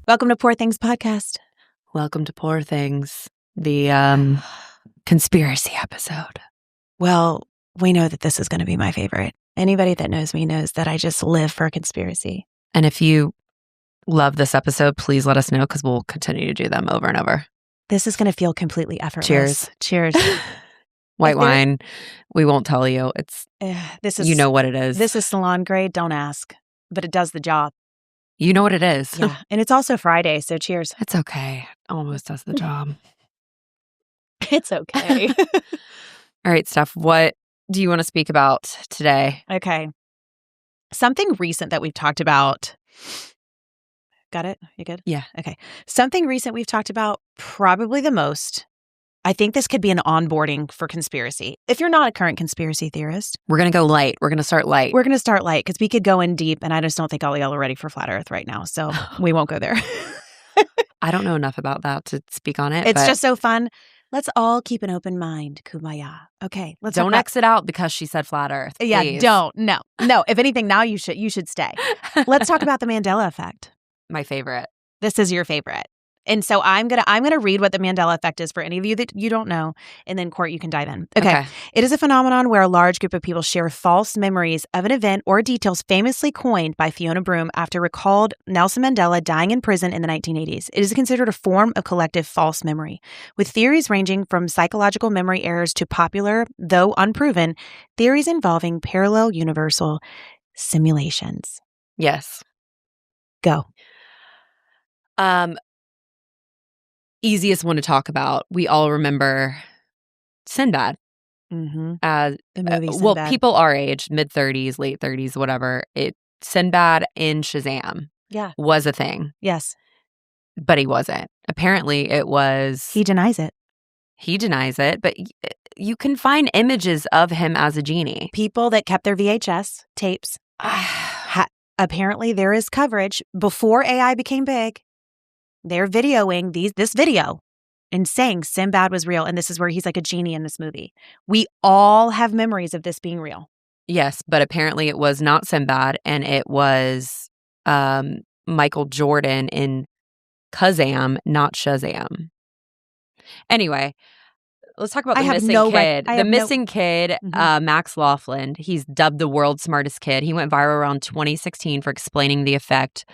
Welcome to Poor Things Podcast. Welcome to Poor Things, the conspiracy episode. Well, we know that this is going to be my favorite. Anybody that knows me knows that I just live for a conspiracy. And if you love this episode, please let us know because we'll continue to do them over and over. This is going to feel completely effortless. Cheers. Cheers. White wine, we won't tell you. It's you know what it is. This is salon grade. Don't ask, but it does the job. You know what it is. Yeah, and it's also Friday, so cheers. It's okay. Almost does the job. It's okay. All right, Steph, what do you want to speak about today? Okay. Something recent that we've talked about. Got it? You good? Yeah. Okay. Something recent we've talked about probably the most. I think this could be an onboarding for conspiracy. If you're not a current conspiracy theorist. We're going to go light. We're going to start light. We're going to start light because we could go in deep, and I just don't think all y'all are ready for Flat Earth right now. So we won't go there. I don't know enough about that to speak on it. It's just so fun. Let's all keep an open mind. Kumbaya. Okay. Let's don't exit out because she said Flat Earth. Please. Yeah, don't. No. If anything, now you should stay. Let's talk about the Mandela Effect. My favorite. This is your favorite. And so I'm gonna read what the Mandela Effect is for any of you that you don't know, and then Court, you can dive in. Okay. It is a phenomenon where a large group of people share false memories of an event or details famously coined by Fiona Broome after recalled Nelson Mandela dying in prison in the 1980s. It is considered a form of collective false memory, with theories ranging from psychological memory errors to popular, though unproven, theories involving parallel universal simulations. Yes. Go. Easiest one to talk about. We all remember Sinbad. Mm-hmm. The movie Sinbad. Well, people our age, mid-30s, late 30s, whatever. Sinbad in Shazam was a thing. Yes. But he wasn't. Apparently, it was... He denies it. He denies it, but you can find images of him as a genie. People that kept their VHS tapes. Apparently, there is coverage before AI became big. They're videoing this video and saying Sinbad was real. And this is where he's like a genie in this movie. We all have memories of this being real. Yes, but apparently it was not Sinbad, and it was Michael Jordan in Kazam, not Shazam. Anyway, let's talk about the missing kid. The missing kid, Max Laughlin, he's dubbed the world's smartest kid. He went viral around 2016 for explaining the effect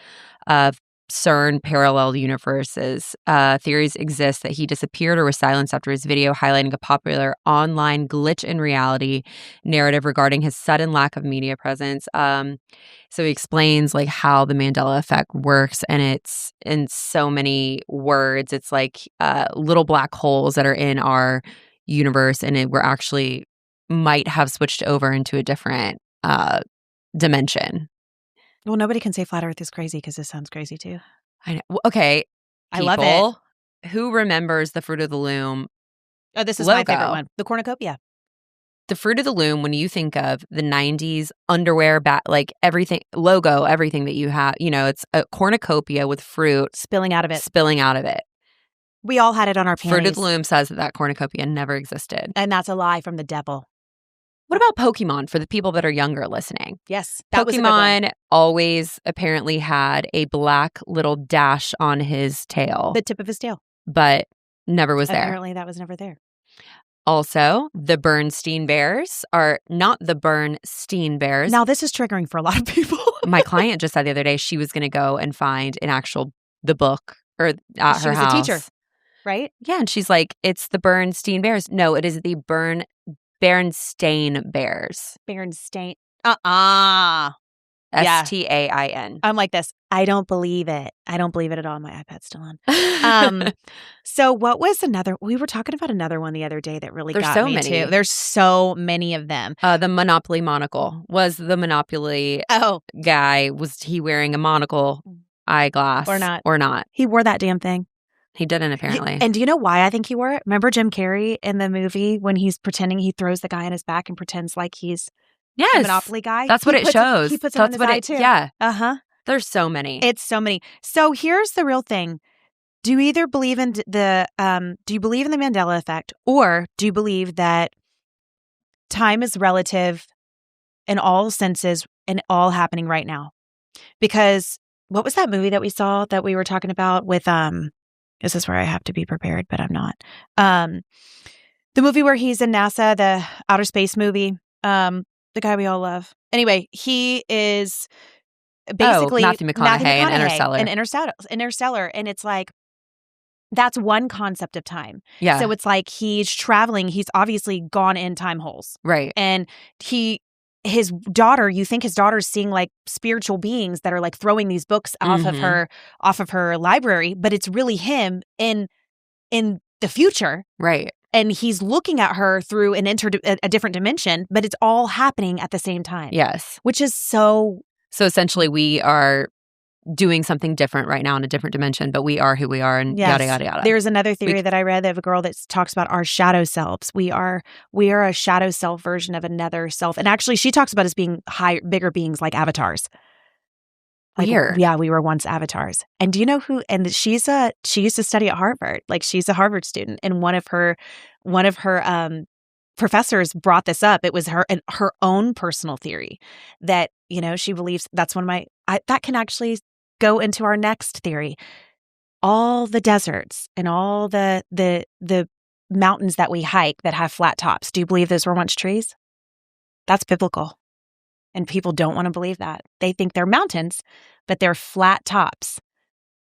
of CERN parallel universes. Theories exist that he disappeared or was silenced after his video highlighting a popular online glitch in reality narrative regarding his sudden lack of media presence. So he explains like how the Mandela Effect works, and it's in so many words. It's like little black holes that are in our universe, and we're actually might have switched over into a different dimension. Well, nobody can say Flat Earth is crazy because this sounds crazy too. I know. Okay. I love it. Who remembers the Fruit of the Loom? Oh, this is logo? My favorite one. The cornucopia. The Fruit of the Loom, when you think of the 90s underwear, like everything, logo, everything that you have, it's a cornucopia with fruit. Spilling out of it. We all had it on our panties. Fruit of the Loom says that cornucopia never existed. And that's a lie from the devil. What about Pokemon for the people that are younger listening? Yes. That Pokemon always apparently had a black little dash on his tail. The tip of his tail. But never was there. Apparently that was never there. Also, the Bernstein Bears are not the Bernstein Bears. Now, this is triggering for a lot of people. My client just said the other day she was going to go and find the book or at her house. She was a teacher, right? Yeah, and she's like, it's the Bernstein Bears. No, it is the Berenstain Bears. Berenstain. Stain. I'm like this. I don't believe it. I don't believe it at all. My iPad's still on. So what was we were talking about another one the other day that really got me too. There's so many of them. The Monopoly monocle. Was the Monopoly guy, was he wearing a monocle eyeglass? Or not? He wore that damn thing. He didn't, apparently. And do you know why I think he wore it? Remember Jim Carrey in the movie when he's pretending he throws the guy on his back and pretends like he's a Monopoly guy? That's what it shows. He puts it on his eye too. Yeah. Uh-huh. There's so many. It's so many. So here's the real thing. Do you either believe in the Mandela Effect, or do you believe that time is relative in all senses and all happening right now? Because what was that movie that we saw that we were talking about with this is where I have to be prepared, but I'm not. The movie where he's in NASA, the outer space movie, the guy we all love. Anyway, he is basically Matthew McConaughey in Interstellar. In Interstellar, and it's like that's one concept of time. Yeah. So it's like he's traveling. He's obviously gone in time holes. Right. And his daughter, you think his daughter's seeing like spiritual beings that are like throwing these books off of her library, but it's really him in the future. Right. And he's looking at her through a different dimension, but it's all happening at the same time. Yes. Which is so essentially we are doing something different right now in a different dimension, but we are who we are and yada, yada, yada. There's another theory that I read of a girl that talks about our shadow selves. We are a shadow self version of another self. And actually she talks about us being bigger beings like avatars. Like, weird. Yeah, we were once avatars. And do you know who? And she used to study at Harvard. Like she's a Harvard student. And one of her professors brought this up. It was her own personal theory that, you know, she believes that's one of that can actually go into our next theory. All the deserts and all the mountains that we hike that have flat tops. Do you believe those were once trees? That's biblical. And people don't want to believe that. They think they're mountains, but they're flat tops.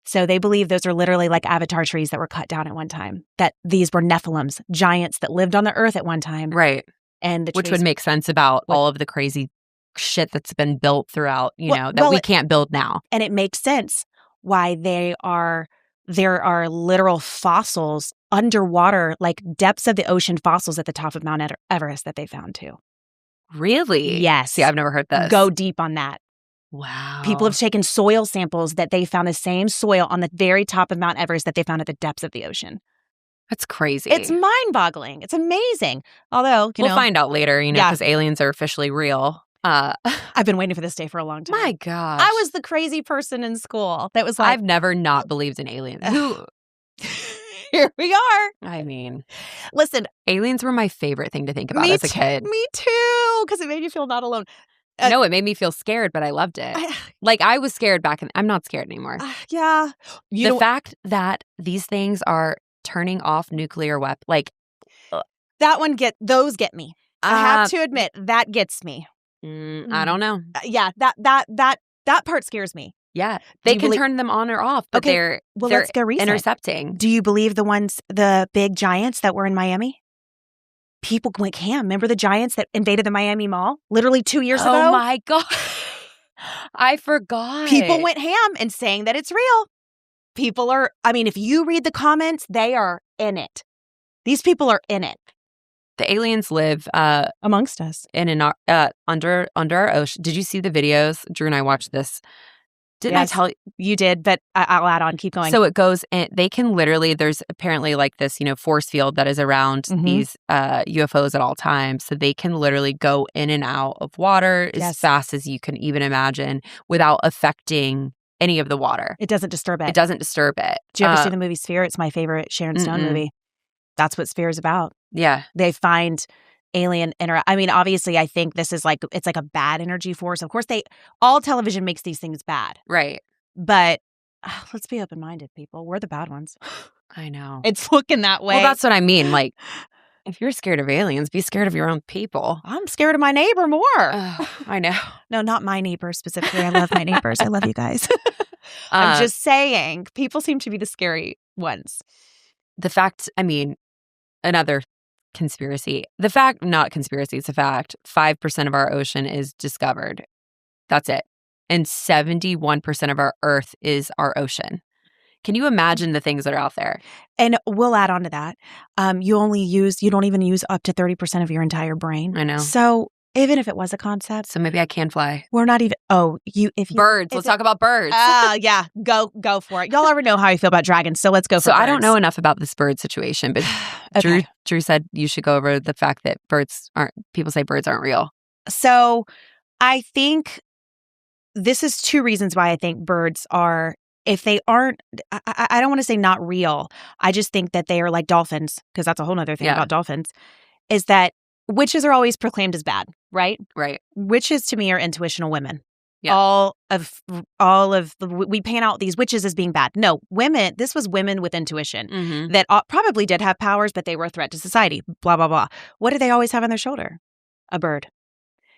So they believe those are literally like avatar trees that were cut down at one time, that these were Nephilims, giants that lived on the earth at one time. Right. And which would make sense about all of the crazy shit that's been built throughout, that we can't build now. And it makes sense why there are literal fossils underwater, like depths of the ocean fossils at the top of Mount Everest that they found too. Really? Yes. See, I've never heard this. Go deep on that. Wow. People have taken soil samples that they found the same soil on the very top of Mount Everest that they found at the depths of the ocean. That's crazy. It's mind-boggling. It's amazing. Although, we'll find out later, because aliens are officially real. I've been waiting for this day for a long time. My gosh. I was the crazy person in school that was like, I've never not believed in aliens. Here we are. I mean, listen, aliens were my favorite thing to think about as a kid. Me too, because it made you feel not alone. No, it made me feel scared, but I loved it. I was scared back then. I'm not scared anymore. Yeah. The fact that these things are turning off nuclear weapons, those get me. I have to admit, that gets me. I don't know. Yeah, that part scares me. Yeah, they can turn them on or off, but they're let's go research. Intercepting. Do you believe the big giants that were in Miami? People went ham. Remember the giants that invaded the Miami Mall literally 2 years ago? Oh my God. I forgot. People went ham and saying that it's real. People are, if you read the comments, they are in it. These people are in it. The aliens live amongst us under our ocean. Did you see the videos? Drew and I watched this. Didn't I tell you? You did, but I'll add on. Keep going. So it goes, and they can literally, there's apparently like this, force field that is around these UFOs at all times. So they can literally go in and out of water as fast as you can even imagine without affecting any of the water. It doesn't disturb it. It doesn't disturb it. Do you ever see the movie Sphere? It's my favorite Sharon Stone movie. That's what Sphere is about. Yeah. They find alien obviously I think this is it's like a bad energy force. Of course all television makes these things bad. Right. But let's be open-minded, people. We're the bad ones. I know. It's looking that way. Well, that's what I mean. Like, if you're scared of aliens, be scared of your own people. I'm scared of my neighbor more. I know. No, not my neighbor specifically. I love my neighbors. I love you guys. I'm just saying, people seem to be the scary ones. The fact, another conspiracy. Not conspiracy, it's a fact. 5% of our ocean is discovered. That's it. And 71% of our Earth is our ocean. Can you imagine the things that are out there? And we'll add on to that. You don't even use up to 30% of your entire brain. I know. So even if it was a concept. So maybe I can fly. We're not even, birds. Let's talk about birds. Yeah. Go for it. Y'all already know how I feel about dragons, so let's go for it. So I don't know enough about this bird situation, but okay. Drew said you should go over the fact that people say birds aren't real. So I think this is two reasons why I think birds are, if they aren't, I don't want to say not real. I just think that they are like dolphins, because that's a whole other thing about dolphins, is that witches are always proclaimed as bad, right? Right. Witches to me are intuitional women. all of we paint out these witches as being bad. No, women, this was women with intuition that probably did have powers, but they were a threat to society, blah, blah, blah. What do they always have on their shoulder? A bird.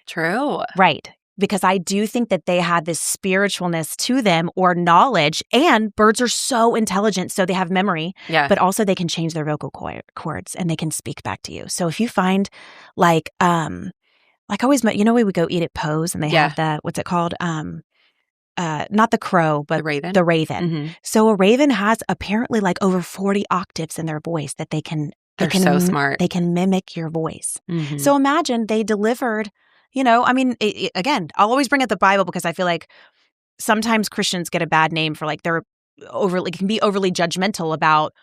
True. Right. Because I do think that they had this spiritualness to them or knowledge, and birds are so intelligent, so they have memory, but also they can change their vocal cords and they can speak back to you. So if you find like always, we would go eat at Poe's and they have the, what's it called? Not the crow, but the raven. So a raven has apparently like over 40 octaves in their voice that they can. They're so smart. They can mimic your voice. So imagine they delivered. Again, I'll always bring up the Bible because I feel like sometimes Christians get a bad name for like can be overly judgmental about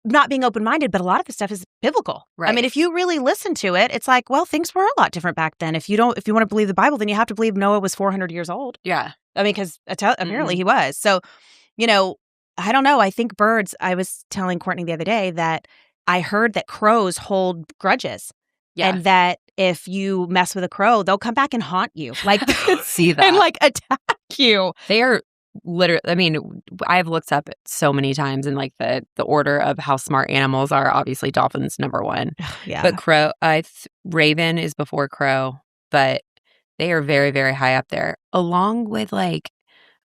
not being open-minded, but a lot of the stuff is biblical. Right. I mean, if you really listen to it, it's like, well, things were a lot different back then. If you want to believe the Bible, then you have to believe Noah was 400 years old. Yeah. I mean, because apparently he was. So, I don't know. I think birds, I was telling Courtney the other day that I heard that crows hold grudges. Yeah. And that if you mess with a crow, they'll come back and haunt you. Like, I could see that. And like attack you. They are literally, I mean, I've looked up so many times in like the order of how smart animals are. Obviously, dolphins number one. Yeah. But raven is before crow, but they are very, very high up there. Along with like,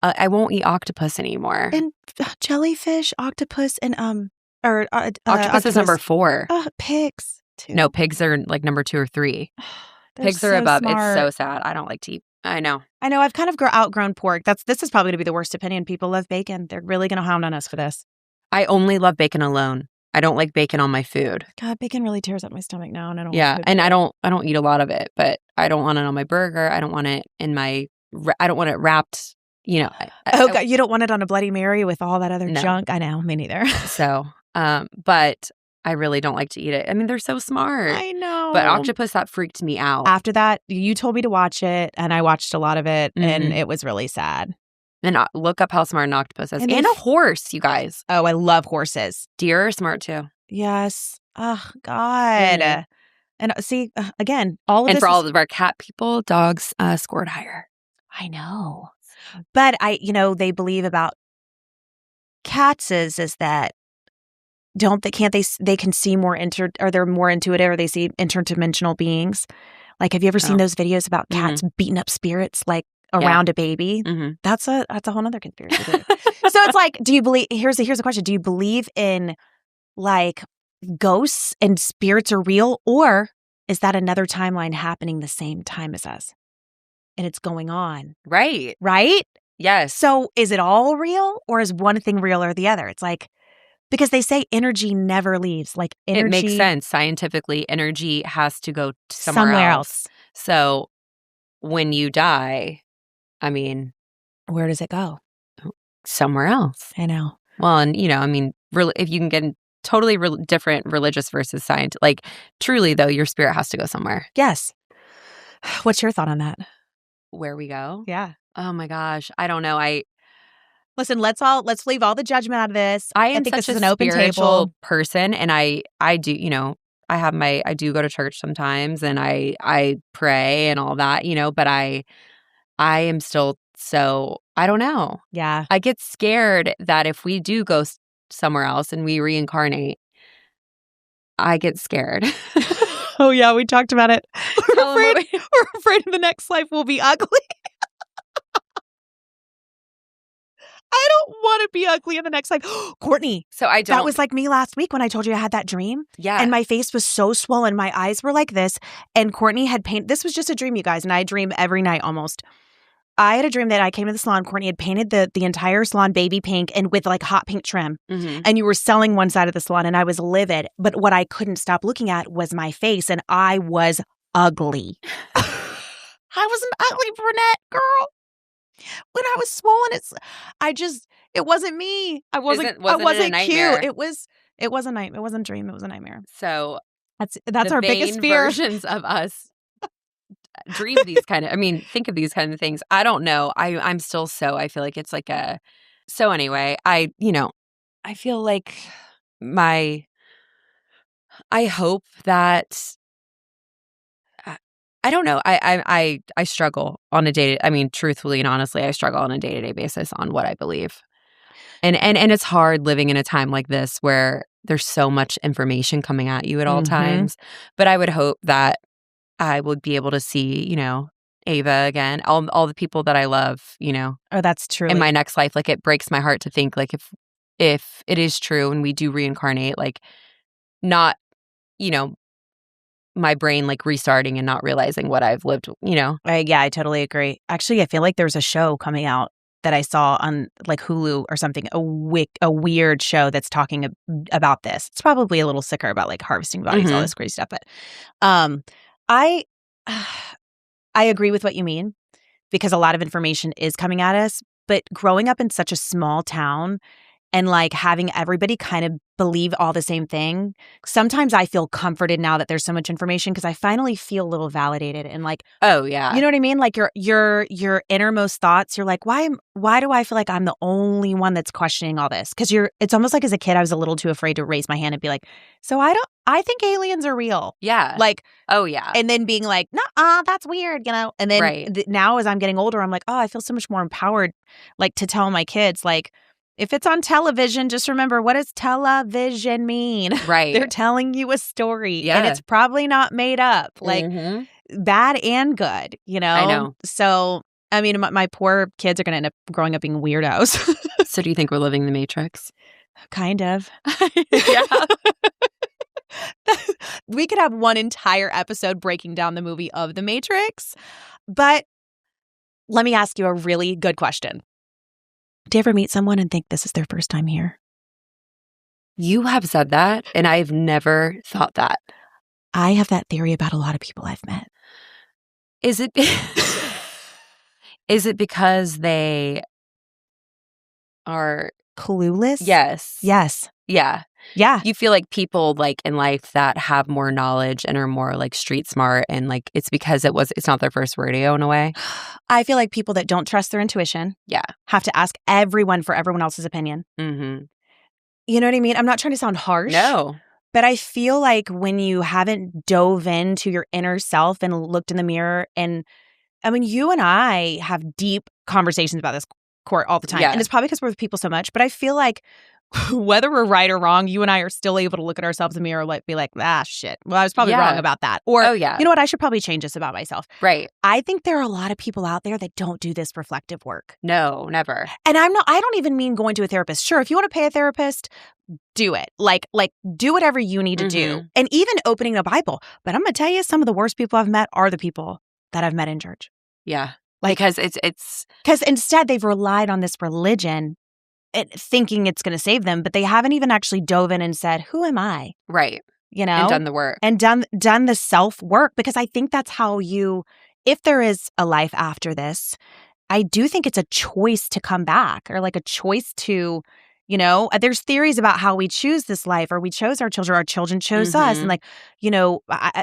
I won't eat octopus anymore. And jellyfish, octopus, and octopus is number 4. Pigs. Too. No, pigs are like number 2 or 3. Pigs are above. Smart. It's so sad. I don't like to eat. I know. I've kind of outgrown pork. This is probably going to be the worst opinion. People love bacon. They're really going to hound on us for this. I only love bacon alone. I don't like bacon on my food. God, bacon really tears up my stomach now, and I don't. Yeah, and I don't eat a lot of it, but I don't want it on my burger. I don't want it in my. I don't want it wrapped. God, you don't want it on a Bloody Mary with all that other junk. I know, me neither. So, but I really don't like to eat it. I mean, they're so smart. I know. But octopus, that freaked me out. After that, you told me to watch it, and I watched a lot of it, and it was really sad. And look up how smart an octopus is. And a horse, you guys. Oh, I love horses. Deer are smart, too. Yes. Oh, God. Mm. And see, again, all of this. And for all of our cat people, dogs scored higher. I know. But they believe about cats is that they can see more or they're more intuitive, or they see interdimensional beings. Like, have you ever seen those videos about cats beating up spirits like around a baby? Mm-hmm. That's a whole other conspiracy theory. So it's like, do you believe? Here's the question: do you believe in like ghosts and spirits are real, or is that another timeline happening the same time as us, and it's going on? Right. Yes. So is it all real, or is one thing real or the other? It's like. Because they say energy never leaves. Like energy, it makes sense. Scientifically, energy has to go somewhere else. So when you die, I mean, where does it go? Somewhere else. I know. Well, and if you can get totally different religious versus science, like truly though, your spirit has to go somewhere. Yes. What's your thought on that? Where we go? Yeah. Oh my gosh, I don't know. Listen, let's leave all the judgment out of this. I am think such this is a an open spiritual table person, and I do, I do go to church sometimes, and I pray and all that, but I am still so, I don't know. Yeah. I get scared that if we do go somewhere else and we reincarnate, I get scared. Oh yeah, we talked about it. We're afraid the next life will be ugly. I don't want to be ugly in the next life. Courtney. So I don't. That was like me last week when I told you I had that dream. Yeah. And my face was so swollen. My eyes were like this. And Courtney had painted. This was just a dream, you guys. And I dream every night almost. I had a dream that I came to the salon. Courtney had painted the entire salon baby pink and with like hot pink trim. Mm-hmm. And you were selling one side of the salon and I was livid. But what I couldn't stop looking at was my face. And I was ugly. I was an ugly brunette girl. When I was swollen, it wasn't me. I wasn't cute. It was a night. It wasn't a dream. It was a nightmare. So that's our biggest fear. Versions of us dream these think of these kind of things. I don't know. I'm still I feel like it's like so anyway, I feel like I hope that I don't know. I struggle on a day. I mean, truthfully and honestly, I struggle on a day-to-day basis on what I believe. And it's hard living in a time like this where there's so much information coming at you at all times. But I would hope that I would be able to see, Ava again, all the people that I love, Oh, that's true. in my next life. Like, it breaks my heart to think, like, if it is true and we do reincarnate, like, not, my brain like restarting and not realizing what I've lived, Yeah, I totally agree. Actually, I feel like there's a show coming out that I saw on like Hulu or something, a weird show that's talking about this. It's probably a little sicker about like harvesting bodies, all this crazy stuff. But I agree with what you mean, because a lot of information is coming at us. But growing up in such a small town and like having everybody kind of believe all the same thing, sometimes I feel comforted now that there's so much information, because I finally feel a little validated and like, oh yeah, you know what I mean? Like your innermost thoughts, you're like, why do I feel like I'm the only one that's questioning all this? Because it's almost like as a kid I was a little too afraid to raise my hand and be like, so I think aliens are real. Yeah. Like, oh yeah. And then being like, nah, that's weird, And then right. Now as I'm getting older, I'm like, oh, I feel so much more empowered, like to tell my kids, like, if it's on television, just remember, what does television mean? Right. They're telling you a story. Yeah. And it's probably not made up. Like, bad and good, I know. So, I mean, my poor kids are going to end up growing up being weirdos. So do you think we're living the Matrix? Kind of. Yeah. We could have one entire episode breaking down the movie of The Matrix. But let me ask you a really good question. Do you ever meet someone and think this is their first time here? You have said that, and I've never thought that. I have that theory about a lot of people I've met. Is it because they are clueless? Yes. Yes. Yeah. Yeah. You feel like people like in life that have more knowledge and are more like street smart, and like it's because it's not their first rodeo in a way. I feel like people that don't trust their intuition have to ask everyone for everyone else's opinion. Mm-hmm. You know what I mean? I'm not trying to sound harsh. No. But I feel like when you haven't dove into your inner self and looked in the mirror, and I mean, you and I have deep conversations about this, Court, all the time. Yeah. And it's probably because we're with people so much. But I feel like whether we're right or wrong, you and I are still able to look at ourselves in the mirror and be like, shit. Well, I was probably wrong about that. Or, you know what? I should probably change this about myself. Right. I think there are a lot of people out there that don't do this reflective work. No, never. And I don't even mean going to a therapist. Sure, if you want to pay a therapist, do it. Like do whatever you need to do. And even opening the Bible. But I'm going to tell you, some of the worst people I've met are the people that I've met in church. Yeah. Like, because because instead they've relied on this religion thinking it's going to save them, but they haven't even actually dove in and said, who am I? Right. And done the work. And done the self-work, because I think that's how if there is a life after this, I do think it's a choice to come back, or like a choice to, there's theories about how we choose this life, or we chose our children chose us. And like,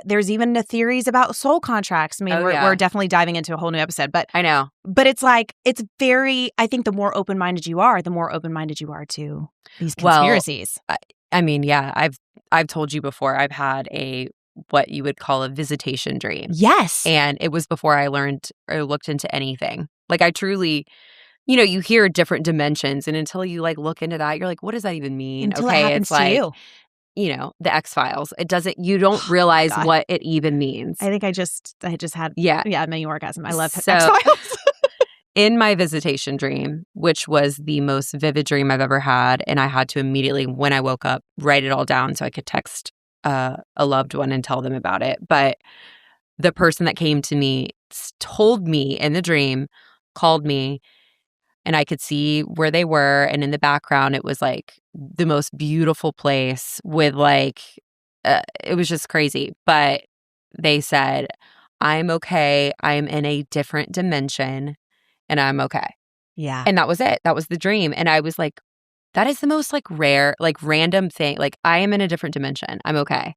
there's even the theories about soul contracts. I mean, we're definitely diving into a whole new episode, but I know. But it's like, I think the more open-minded you are, the more open-minded you are to these conspiracies. Well, I mean, yeah, I've told you before, I've had what you would call a visitation dream. Yes. And it was before I learned or looked into anything. Like, I truly, you hear different dimensions, and until you like look into that, you're like, what does that even mean? Until it happens it's like, to you. The X-Files. You don't realize what it even means. I think I just had many orgasm. I love X-Files. In my visitation dream, which was the most vivid dream I've ever had, and I had to immediately, when I woke up, write it all down so I could text a loved one and tell them about it. But the person that came to me told me in the dream, called me, and I could see where they were. And in the background, it was like the most beautiful place with like, it was just crazy. But they said, I'm okay. I'm in a different dimension and I'm okay. Yeah. And that was it. That was the dream. And I was like, that is the most like rare, like random thing. Like, I am in a different dimension. I'm okay.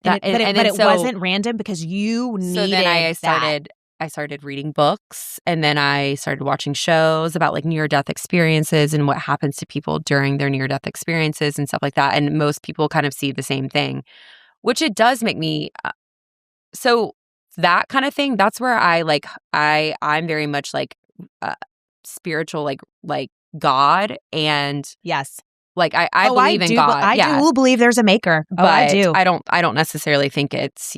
But it wasn't random because you needed so then I started reading books, and then I started watching shows about like near-death experiences and what happens to people during their near-death experiences and stuff like that. And most people kind of see the same thing, which it does make me so that kind of thing, that's where I'm very much like spiritual, like God, and yes, like I believe in God. I do believe there's a maker. But I do. I don't necessarily think it's,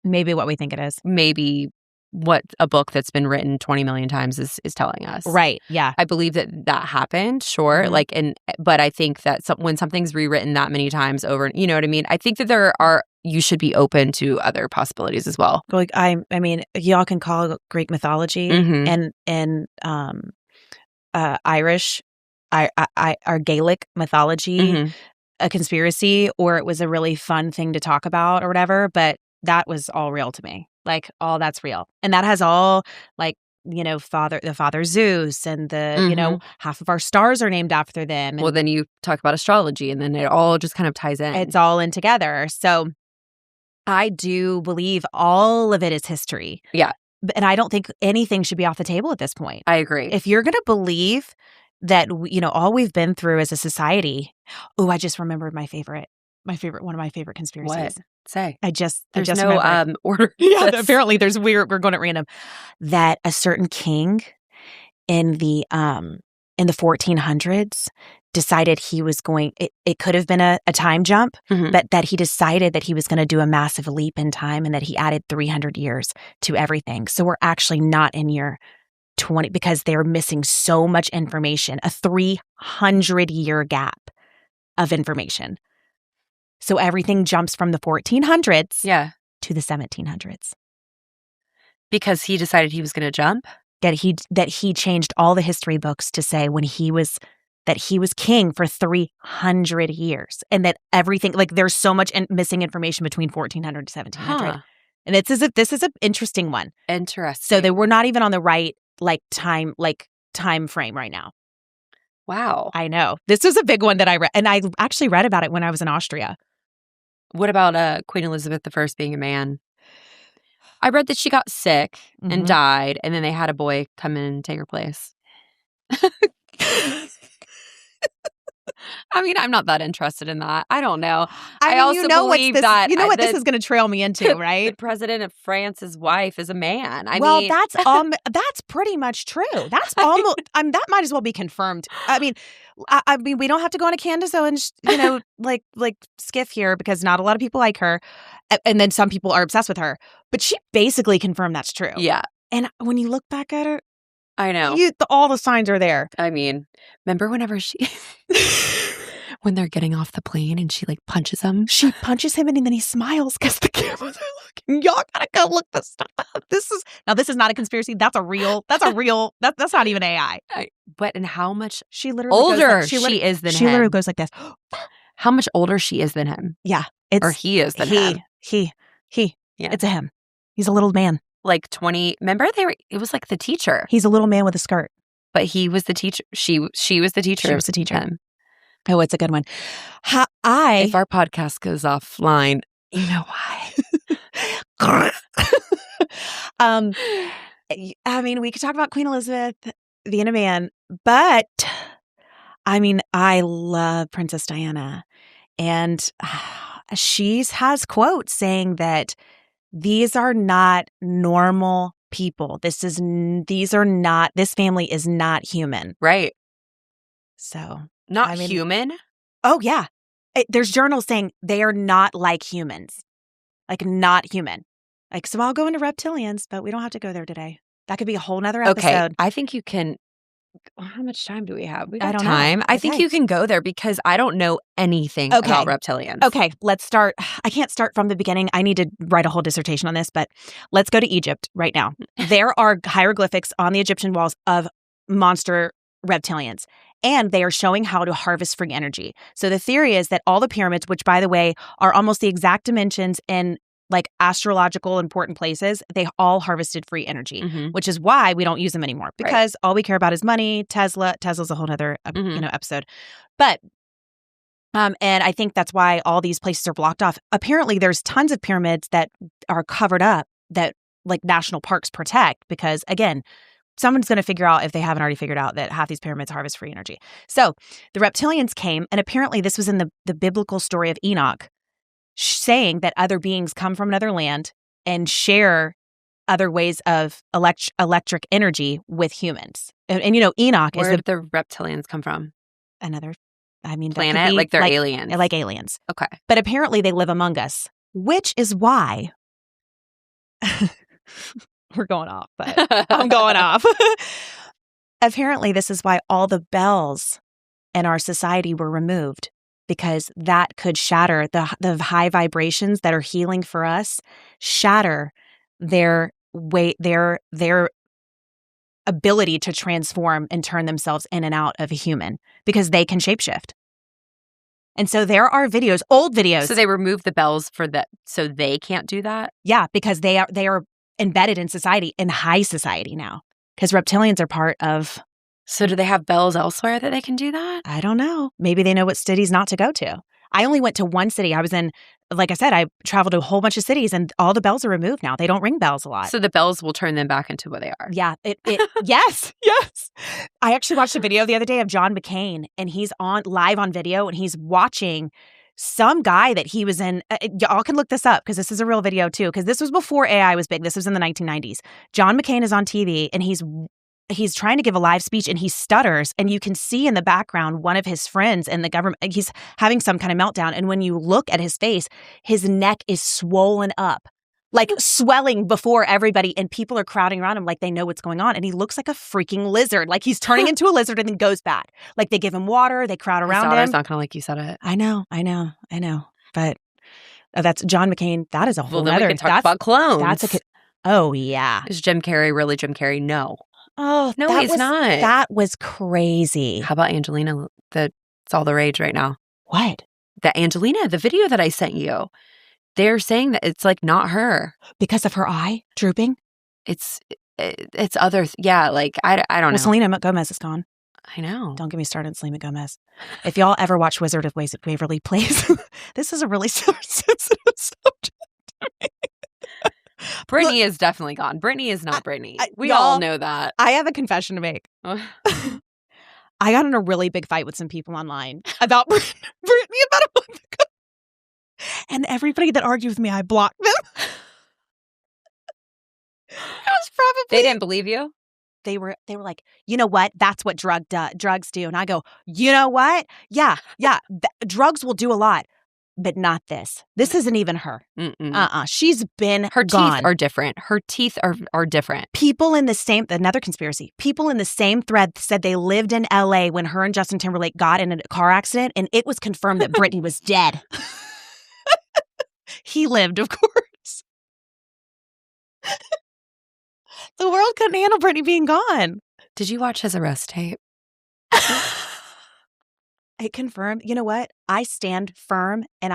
maybe what we think it is. Maybe what a book that's been written 20 million times is telling us. Right. Yeah. I believe that happened, sure. Mm-hmm. But I think that when something's rewritten that many times over, you know what I mean? I think that you should be open to other possibilities as well. Like I mean, y'all can call Greek mythology and Irish, our Gaelic mythology a conspiracy, or it was a really fun thing to talk about or whatever. But that was all real to me. Like all that's real, and that has all like the father Zeus, and the half of our stars are named after them. Well, then you talk about astrology, and then it all just kind of ties in. It's all in together. So I do believe all of it is history. Yeah. And I don't think anything should be off the table at this point. I agree. If you're going to believe that, all we've been through as a society. Oh, I just remembered one of my favorite conspiracies. What? Say. There's no remembered. Order. Yeah, apparently we're going at random. That a certain king in the 1400s decided he was going, it could have been a time jump, but that he decided that he was going to do a massive leap in time, and that he added 300 years to everything. So we're actually not in year 20 because they're missing so much information, a 300-year gap of information. So everything jumps from the 1400s to the 1700s. Because he decided he was going to jump? That he changed all the history books to say that he was king for 300 years, and that everything, like there's so much missing information between 1400 to 1700. Huh. And this is an interesting one. Interesting. So they were not even on the right time frame right now. Wow. I know. This was a big one that I read, and I actually read about it when I was in Austria. What about Queen Elizabeth I being a man? I read that she got sick and died, and then they had a boy come in and take her place. I mean, I'm not that interested in that. I don't know. I also believe that what this is going to trail me into, right? The president of France's wife is a man. That's pretty much true. That's almost. That might as well be confirmed. I mean, we don't have to go on a Candace Owens, like skiff here, because not a lot of people like her, and then some people are obsessed with her. But she basically confirmed that's true. Yeah. And when you look back at her, I know all the signs are there. I mean, remember whenever when they're getting off the plane and she punches him? She punches him and then he smiles because the cameras are looking. Y'all gotta go look this stuff up. This is not a conspiracy. That's not even AI. And how much she literally older she is than him? She literally goes like this. How much older she is than him? Yeah. Or he is than him. He. Yeah. It's a him. He's a little man. 20. Remember it was like the teacher. He's a little man with a skirt. But he was the teacher. She was the teacher. She was the teacher. Oh, it's a good one. If our podcast goes offline, you know why. I mean, we could talk about Queen Elizabeth being a man, but I mean, I love Princess Diana, and she has quotes saying that these are not normal people. This family is not human. Right. So. Human? Oh, yeah. There's journals saying they are not like humans. Not human. So I'll go into reptilians, but we don't have to go there today. That could be a whole nother episode. Okay. I think you can. How much time do we have? We got time. I think you can go there because I don't know anything about reptilians. Okay. Let's start. I can't start from the beginning. I need to write a whole dissertation on this, but let's go to Egypt right now. There are hieroglyphics on the Egyptian walls of monster reptilians, and they are showing how to harvest free energy. So the theory is that all the pyramids, which by the way are almost the exact dimensions in astrological important places, they all harvested free energy, which is why we don't use them anymore, because all we care about is money. Tesla's a whole other episode. But and I think that's why all these places are blocked off. Apparently there's tons of pyramids that are covered up that national parks protect, because again, someone's going to figure out, if they haven't already figured out, that half these pyramids harvest free energy. So the reptilians came, and apparently this was in the biblical story of Enoch, saying that other beings come from another land and share other ways of electric energy with humans. And Enoch Where did the reptilians come from? Another, planet? Like they're aliens? Like aliens. Okay. But apparently they live among us, which is why we're going off, but I'm going off. Apparently this is why all the bells in our society were removed, because that could shatter the high vibrations that are healing for us, shatter their ability to transform and turn themselves in and out of a human, because they can shapeshift. And so there are videos, old videos. So they removed the bells so they can't do that? Yeah, because they are embedded in society, in high society now, because reptilians are part of. So do they have bells elsewhere that they can do that? I don't know. Maybe they know what cities not to go to. I only went to one city. I was in, like I said, I traveled to a whole bunch of cities, and all the bells are removed now. They don't ring bells a lot. So the bells will turn them back into what they are. Yeah. Yes. I actually watched a video the other day of John McCain, and he's live on video, and he's watching some guy that he was in. Y'all can look this up, because this is a real video too, because this was before AI was big. This was in the 1990s. John McCain is on TV, and he's trying to give a live speech, and he stutters, and you can see in the background one of his friends in the government. He's having some kind of meltdown. And when you look at his face, his neck is swollen up, like swelling before everybody. And people are crowding around him like they know what's going on. And he looks like a freaking lizard. Like he's turning into a lizard and then goes back. Like they give him water. They crowd around him. It's not going to like you said it. I know. But that's John McCain. That is a whole other. We can talk about clones. Oh, yeah. Is Jim Carrey really Jim Carrey? No. Oh, no, he's not. That was crazy. How about Angelina? That's all the rage right now. What? That Angelina, the video that I sent you, they're saying that it's like not her. Because of her eye drooping? It's other, yeah, like I don't know. Well, Selena Gomez is gone. I know. Don't get me started on Selena Gomez. If y'all ever watch Wizard of Waverly Place, this is a really sensitive subject to me. Brittany is definitely gone. Brittany is not Brittany. We all know that. I have a confession to make. I got in a really big fight with some people online about Brittany about a month ago. And everybody that argued with me, I blocked them. It was probably... They didn't believe you? They were like, you know what? That's what drugs do. And I go, you know what? Yeah. Drugs will do a lot. But not this. This isn't even her. She's been Her gone. Teeth are different. Her teeth are different. Another conspiracy. People in the same thread said they lived in LA when her and Justin Timberlake got in a car accident, and it was confirmed that Britney was dead. He lived, of course. The world couldn't handle Britney being gone. Did you watch his arrest tape? It confirmed. You know what? I stand firm, and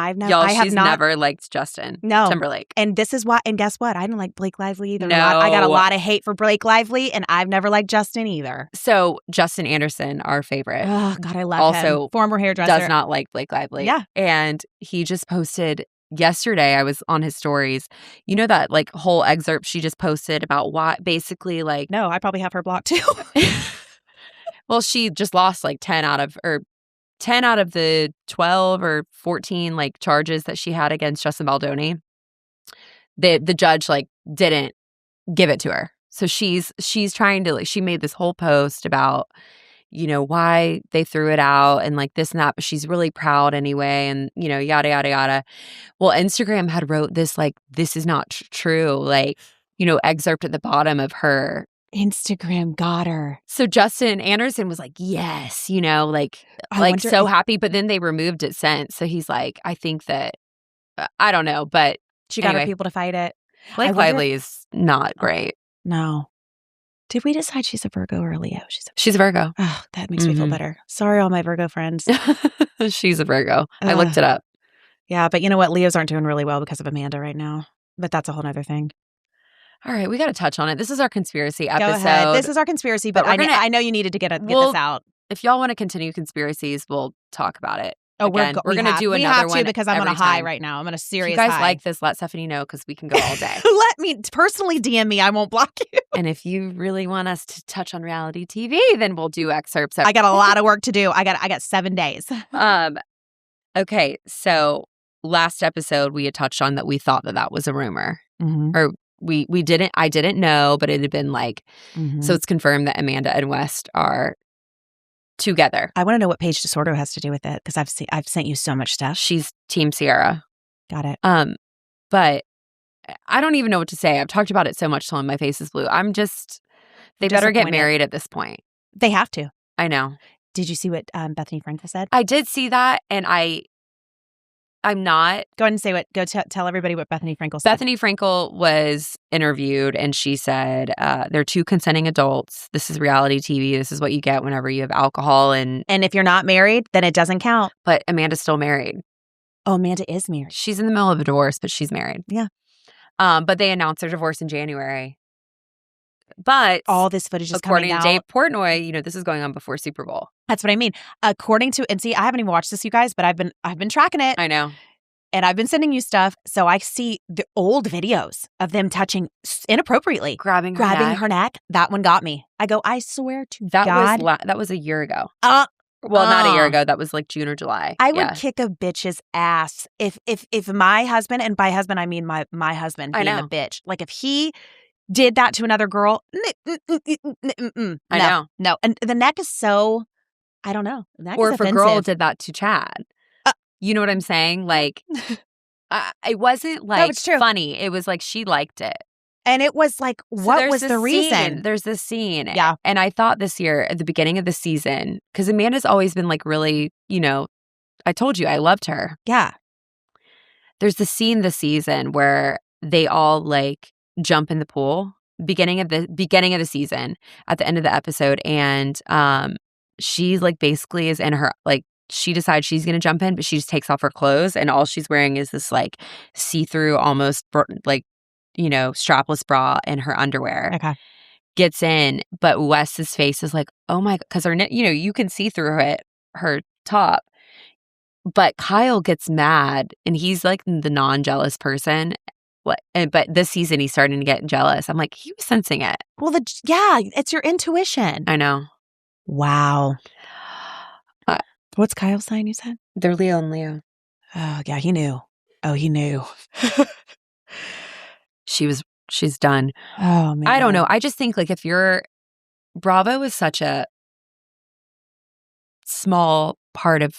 she's never liked Justin Timberlake. And this is why. And guess what? I didn't like Blake Lively either. No. I got a lot of hate for Blake Lively, and I've never liked Justin either. So Justin Anderson, our favorite. Oh God, I love him. Also, former hairdresser, does not like Blake Lively. Yeah, and he just posted yesterday. I was on his stories. You know that like whole excerpt she just posted about why basically like. No, I probably have her blocked too. Well, she just lost like 10 out of the 12 or 14 like charges that she had against Justin Baldoni. The judge like didn't give it to her. So she's trying to like, she made this whole post about, you know, why they threw it out and like this and that, but she's really proud anyway, and you know, yada yada yada. Well, Instagram had wrote this like, this is not true, like, you know, excerpt at the bottom of her. Instagram got her. So Justin Anderson was like, yes, you know, like so happy, but then they removed it since. So he's like, I think that, I don't know, but she got her people to fight it. Blake Lively is not great. No. Did we decide she's a Virgo or a Leo? She's a Virgo. Oh, that makes me feel better. Sorry, all my Virgo friends. She's a Virgo. I looked it up. Yeah, but you know what? Leos aren't doing really well because of Amanda right now. But that's a whole other thing. All right, we got to touch on it. This is our conspiracy episode. Go ahead. This is our conspiracy, but I know you needed to get this out. If y'all want to continue conspiracies, we'll talk about it. Oh, again. We're going to do another one because I'm on a high right now. I'm on a serious high. If you guys high. like this, let Stephanie know because we can go all day. Let me personally DM me. I won't block you. And if you really want us to touch on reality TV, then we'll do excerpts. I got a lot of work to do. I got 7 days. Okay, so last episode we had touched on that we thought that was a rumor. or I didn't know, but it had been like, so it's confirmed that Amanda and West are together. I want to know what Paige DeSordo has to do with it because I've sent you so much stuff. She's Team Sierra. Got it. But I don't even know what to say. I've talked about it so much till my face is blue. They better get married at this point. They have to. I know. Did you see what Bethany Frankel said? I did see that, and I'm not. Go ahead and say tell everybody what Bethany Frankel said. Bethany Frankel was interviewed, and she said, they're two consenting adults. This is reality TV. This is what you get whenever you have alcohol. And if you're not married, then it doesn't count. But Amanda's still married. Oh, Amanda is married. She's in the middle of a divorce, but she's married. Yeah. But they announced their divorce in January. But all this footage is coming out. According to Dave Portnoy, this is going on before Super Bowl. That's what I mean. According to, and see, I haven't even watched this, you guys, but I've been tracking it. I know. And I've been sending you stuff. So I see the old videos of them touching inappropriately. Grabbing her neck. That one got me. I go, I swear to God. That was a year ago. Well, not a year ago. That was like June or July. I would kick a bitch's ass if my husband, and by husband I mean my husband being a bitch. Like if he did that to another girl, I know. No. And the neck is so, I don't know. Or if a girl did that to Chad. You know what I'm saying? Like, it wasn't like funny. It was like she liked it. And it was like, what was the reason? There's this scene. Yeah. And I thought this year at the beginning of the season, because Amanda's always been like really, I told you I loved her. Yeah. There's the scene this season where they all like jump in the pool, beginning of the season, at the end of the episode. And she like basically is in her, like, she decides she's going to jump in, but she just takes off her clothes. And all she's wearing is this like see-through, almost like, strapless bra and her underwear. Okay. Gets in, but Wes's face is like, oh my God, because her, you can see through her top. But Kyle gets mad, and he's like the non-jealous person. But this season he's starting to get jealous. I'm like, he was sensing it. Well, it's your intuition. I know. Wow. What's Kyle's sign? You said they're Leo and Leo. Oh yeah, he knew. Oh, he knew. She's done. Oh man. I don't know. I just think like Bravo is such a small part of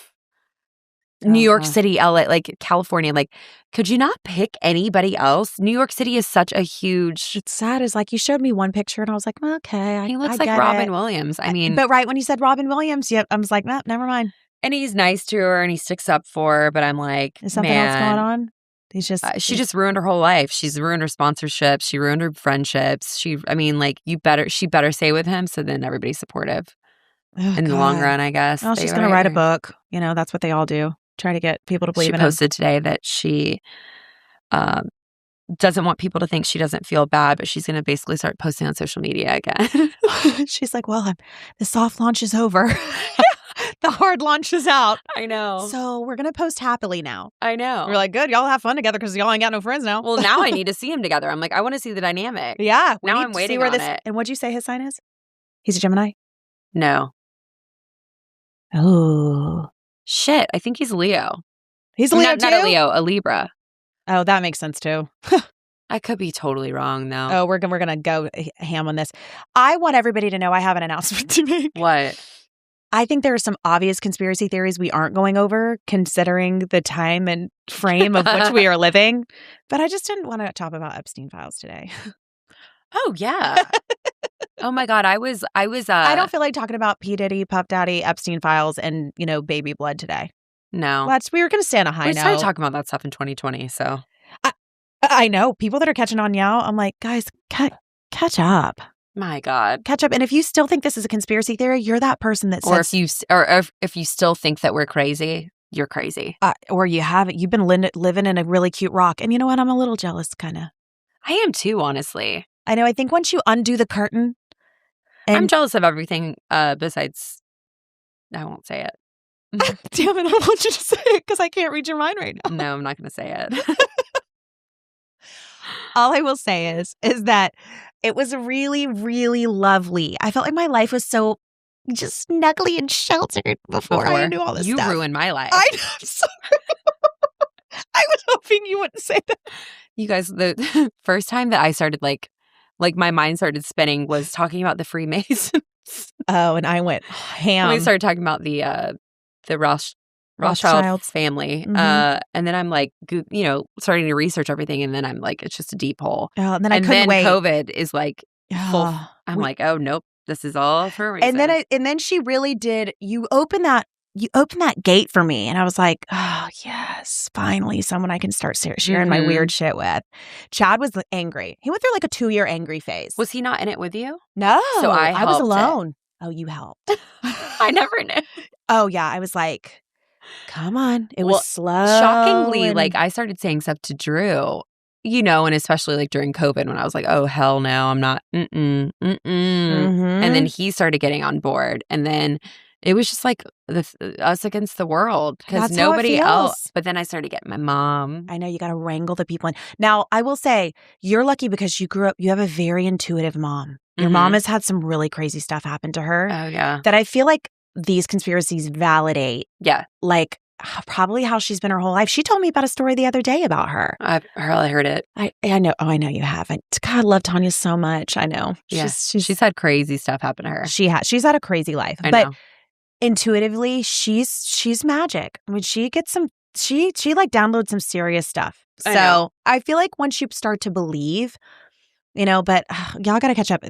New York City, LA, like California. Like, could you not pick anybody else? New York City is such a huge. It's sad. Is like you showed me one picture and I was like, okay, he looks like Robin Williams. I mean, but right when you said Robin Williams, I was like, nah, never mind. And he's nice to her and he sticks up for her, but I'm like, is something else going on? He's just she just ruined her whole life. She's ruined her sponsorships. She ruined her friendships. She better stay with him so then everybody's supportive in the long run, I guess. Well, she's going to write a book. That's what they all do. Try to get people to believe in it. She posted today that she doesn't want people to think she doesn't feel bad, but she's going to basically start posting on social media again. She's like, well, the soft launch is over. The hard launch is out. I know. So we're going to post happily now. I know. We're like, good. Y'all have fun together because y'all ain't got no friends now. Well, now I need to see him together. I'm like, I want to see the dynamic. Yeah. Now I'm waiting on it. And what'd you say his sign is? He's a Gemini? No. Oh. Shit. I think he's a Leo. He's a Leo too? Not a Leo, a Libra. Oh, that makes sense too. I could be totally wrong though. Oh, we're gonna go ham on this. I want everybody to know I have an announcement to make. What? I think there are some obvious conspiracy theories we aren't going over, considering the time and frame of which we are living. But I just didn't want to talk about Epstein files today. Oh yeah. Oh my God, I was. I don't feel like talking about P. Diddy, Puff Daddy, Epstein files, and baby blood today. No, we were going to stay on a high note. We started talking about that stuff in 2020, so I know people that are catching on now. I'm like, guys, catch up. My God, catch up. And if you still think this is a conspiracy theory, you're that person that says, if you still think that we're crazy, you're crazy, or you've been living in a really cute rock. And you know what? I'm a little jealous, kind of. I am too, honestly. I know. I think once you undo the curtain, I'm jealous of everything besides. I won't say it. Damn it! I want you to say it because I can't read your mind right now. No, I'm not going to say it. All I will say is that it was really, really lovely. I felt like my life was so just snuggly and sheltered before I knew all this stuff. You ruined my life. I know. I'm sorry. I was hoping you wouldn't say that. You guys, the first time that I started like my mind started spinning was talking about the Freemasons. Oh, and I went ham. When we started talking about the Rothschild family. Mhm. And then I'm like, starting to research everything. And then I'm like, it's just a deep hole. Oh, and then I couldn't wait. COVID is like full. I'm like, oh, nope. This is all for a reason. And then she really did. You opened that gate for me. And I was like, oh, yes, finally someone I can start sharing my weird shit with. Chad was angry. He went through like a 2-year angry phase. Was he not in it with you? No. So I was alone. Oh, you helped. I never knew. Oh, yeah. I was like, come on. It was slow. Shockingly, like I started saying stuff to Drew, and especially like during COVID when I was like, oh, hell no, I'm not. And then he started getting on board. And then it was just like us against the world because nobody else. But then I started getting my mom. I know you got to wrangle the people in. Now, I will say you're lucky because you have a very intuitive mom. Your mom has had some really crazy stuff happen to her. Oh, yeah. That I feel like these conspiracies validate. Yeah. Like probably how she's been her whole life. She told me about a story the other day about her. I heard it. I know. Oh, I know you haven't. God, I love Tanya so much. I know. Yeah. She's had crazy stuff happen to her. She's had a crazy life. I but know. Intuitively, she's magic. I mean, she gets some. She like downloads some serious stuff. So I feel like once you start to believe, but y'all got to catch up.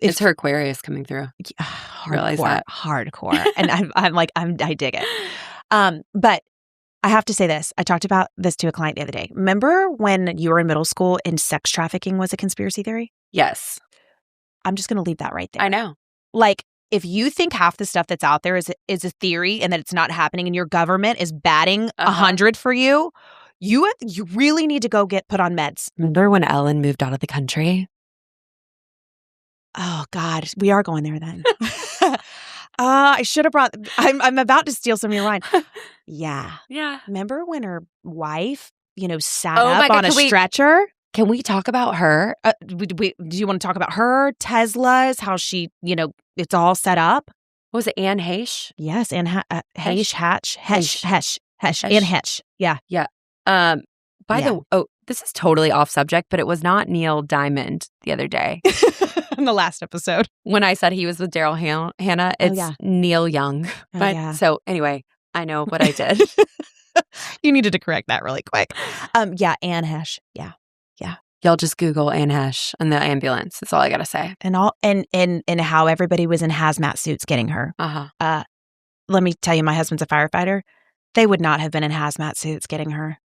It's her Aquarius coming through. Hardcore. And I dig it. But I have to say this. I talked about this to a client the other day. Remember when you were in middle school and sex trafficking was a conspiracy theory? Yes. I'm just going to leave that right there. I know. Like, if you think half the stuff that's out there is a theory and that it's not happening and your government is batting 100 for you, you really need to go get put on meds. Remember when Ellen moved out of the country? Oh, God. We are going there then. I should have brought... I'm about to steal some of your wine. Yeah. Yeah. Remember when her wife, sat up on a stretcher? Can we talk about her? Do you want to talk about her, Tesla's, how she, it's all set up? What was it, Anne Heche? Yes, Anne Heche. Anne Heche. Yeah. Yeah. This is totally off subject, but it was not Neil Diamond the other day. In the last episode. When I said he was with Daryl Hannah, it's Neil Young. So anyway, I know what I did. You needed to correct that really quick. Anne Heche. Yeah. Y'all just Google Anne Heche and the ambulance. That's all I gotta say. And how everybody was in hazmat suits getting her. Let me tell you, my husband's a firefighter. They would not have been in hazmat suits getting her.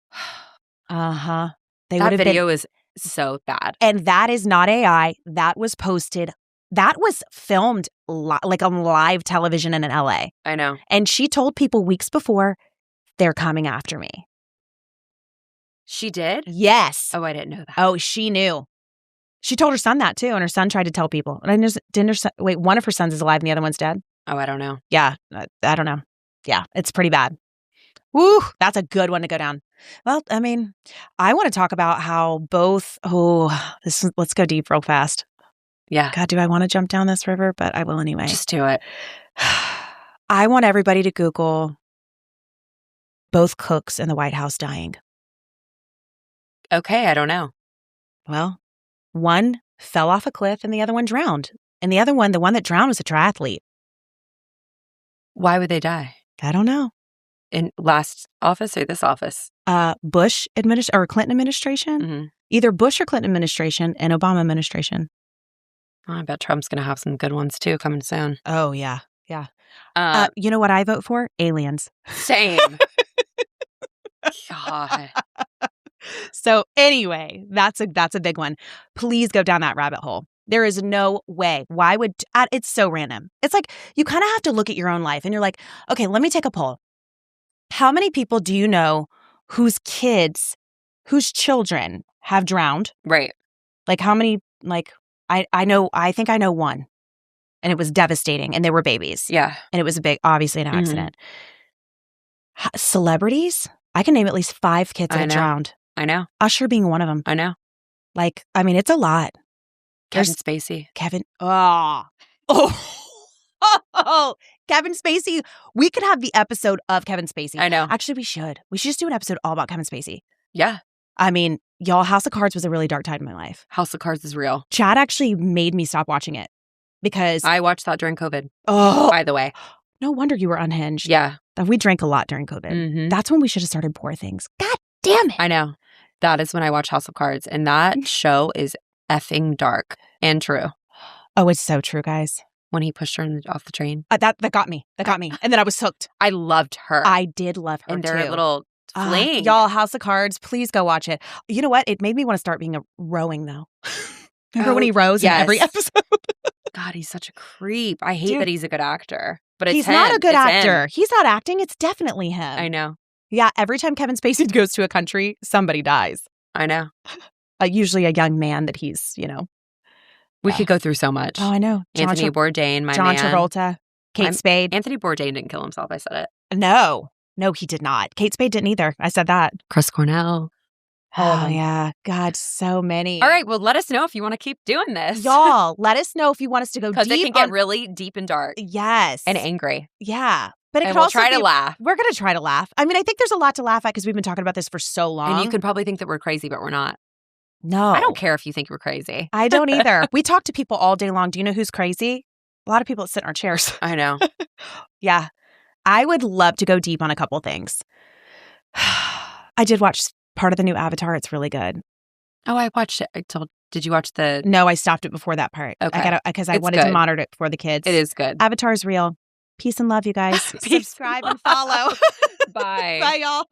That video is so bad. And that is not AI. That was posted. That was filmed like on live television in LA. I know. And she told people weeks before, they're coming after me. She did? Yes. Oh, I didn't know that. Oh, she knew. She told her son that too, and her son tried to tell people. And one of her sons is alive and the other one's dead? Oh, I don't know. Yeah, I don't know. Yeah, it's pretty bad. Woo, that's a good one to go down. Well, I mean, I want to talk about how both, let's go deep real fast. Yeah. God, do I want to jump down this river? But I will anyway. Just do it. I want everybody to Google both cooks in the White House dying. Okay, I don't know. Well, one fell off a cliff and the other one drowned. And the other one, the one that drowned, was a triathlete. Why would they die? I don't know. In last office or this office? Bush or Clinton administration. Mm-hmm. Either Bush or Clinton administration and Obama administration. I bet Trump's going to have some good ones too coming soon. Oh, yeah. Yeah. You know what I vote for? Aliens. Same. God. So anyway, that's a big one. Please go down that rabbit hole. There is no way. Why would it's so random. It's like you kind of have to look at your own life and you're like, okay, let me take a poll. How many people do you know whose children have drowned? Right. Like how many, like I think I know one, and it was devastating, and they were babies. Yeah. And it was obviously an accident. Celebrities, I can name at least 5 kids that drowned. I know. Usher being one of them. I know. Like, I mean, it's a lot. Kevin Spacey. Kevin. Oh. Y'all, Kevin Spacey, we could have the episode of Kevin Spacey. I know. Actually, we should. We should just do an episode all about Kevin Spacey. Yeah. I mean, y'all, House of Cards was a really dark time in my life. House of Cards is real. Chad actually made me stop watching it because I watched that during COVID. Oh, by the way. No wonder you were unhinged. Yeah. We drank a lot during COVID. Mm-hmm. That's when we should have started Poor Things. God damn it. I know. That is when I watched House of Cards. And that show is effing dark and true. Oh, it's so true, guys. When he pushed her off the train. That got me. That got me. And then I was hooked. I loved her. I did love her, and too. their little fling. Y'all, House of Cards, please go watch it. You know what? It made me want to start being a rowing, though. Remember when he rows in every episode? God, he's such a creep. I hate that he's a good actor. But he's not a good actor. He's not acting. It's definitely him. I know. Yeah, every time Kevin Spacey goes to a country, somebody dies. I know. Usually a young man that he's, We could go through so much. Oh, I know. Anthony Bourdain, my John man. Travolta, Kate Spade. Anthony Bourdain didn't kill himself. I said it. No, he did not. Kate Spade didn't either. I said that. Chris Cornell. Oh, yeah. God, so many. All right. Well, let us know if you want to keep doing this. Y'all, let us know if you want us to go deep. Because it can get really deep and dark. Yes. And angry. Yeah. But it and could also try to laugh. We're going to try to laugh. I mean, I think there's a lot to laugh at because we've been talking about this for so long. And you can probably think that we're crazy, but we're not. No. I don't care if you think we're crazy. I don't either. We talk to people all day long. Do you know who's crazy? A lot of people that sit in our chairs. I know. Yeah. I would love to go deep on a couple things. I did watch part of the new Avatar. It's really good. Oh, I watched it. Did you watch the... No, I stopped it before that part. Okay. Because I wanted to monitor it for the kids. It is good. Avatar is real. Peace and love, you guys. Subscribe and follow. Bye. Bye, y'all.